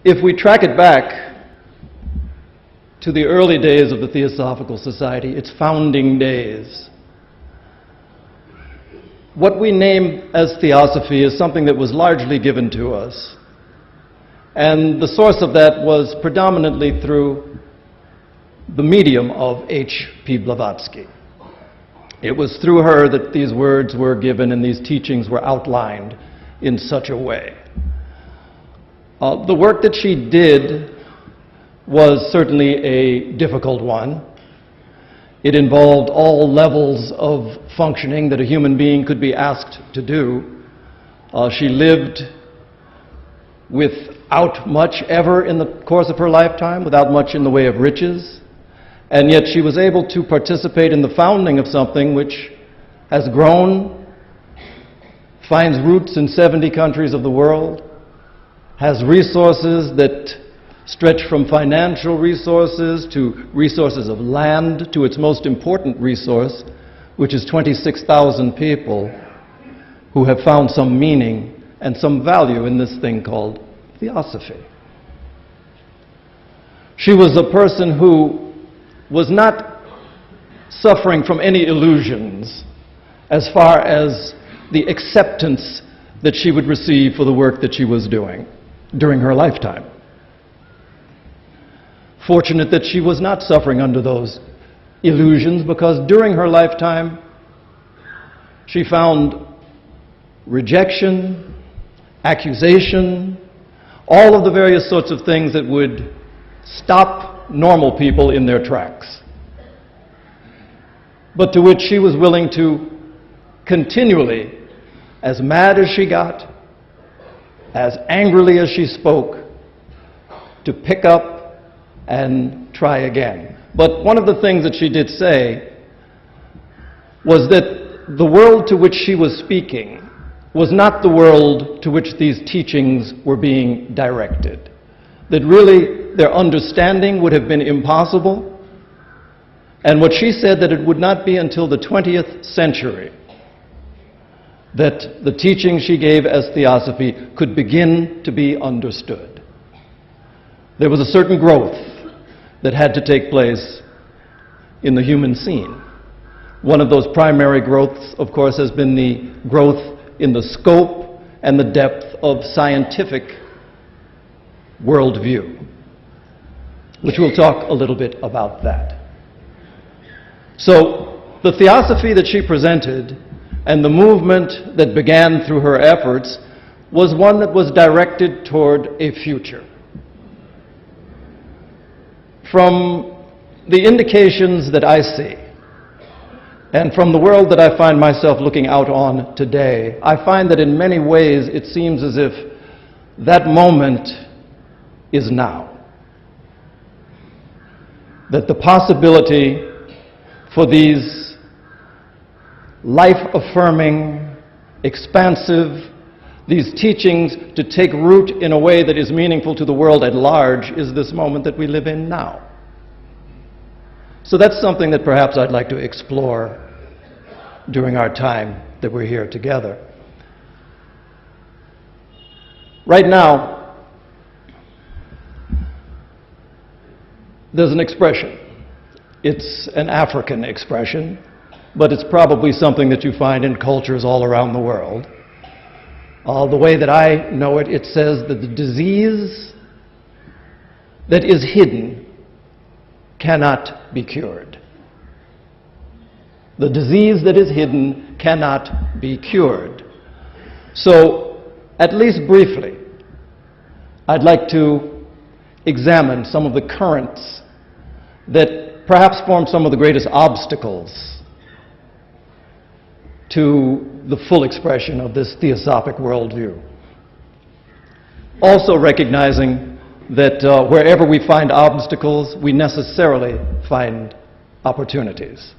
If we track it back to the early days of the Theosophical Society, its founding days, what we name as theosophy is something that was largely given to us. And the source of that was predominantly through the medium of H.P. Blavatsky. It was through her that these words were given and these teachings were outlined in such a way. The work that she did was certainly a difficult one. It involved all levels of functioning that a human being could be asked to do. She lived without much ever in the course of her lifetime, without much in the way of riches, and yet she was able to participate in the founding of something which has grown, finds roots in 70 countries of the world, has resources that stretch from financial resources to resources of land to its most important resource, which is 26,000 people who have found some meaning and some value in this thing called theosophy. She was a person who was not suffering from any illusions as far as the acceptance that she would receive for the work that she was doing during her lifetime. Fortunate that she was not suffering under those illusions, because during her lifetime she found rejection, accusation, all of the various sorts of things that would stop normal people in their tracks, but to which she was willing to continually, as mad as she got, as angrily as she spoke, to pick up and try again. But one of the things that she did say was that the world to which she was speaking was not the world to which these teachings were being directed. That really their understanding would have been impossible. And what she said, that it would not be until the 20th century that the teaching she gave as theosophy could begin to be understood. There was a certain growth that had to take place in the human scene. One of those primary growths, of course, has been the growth in the scope and the depth of scientific worldview, which we'll talk a little bit about that. So the theosophy that she presented and the movement that began through her efforts was one that was directed toward a future. From the indications that I see, and from the world that I find myself looking out on today, I find that in many ways it seems as if that moment is now. That the possibility for these life-affirming, expansive, these teachings to take root in a way that is meaningful to the world at large is this moment that we live in now. So that's something that perhaps I'd like to explore during our time that we're here together. Right now, there's an expression. It's an African expression, but it's probably something that you find in cultures all around the world. The way that I know it, it says that the disease that is hidden cannot be cured. The disease that is hidden cannot be cured. So, at least briefly, I'd like to examine some of the currents that perhaps form some of the greatest obstacles to the full expression of this theosophic worldview. Also recognizing that wherever we find obstacles, we necessarily find opportunities.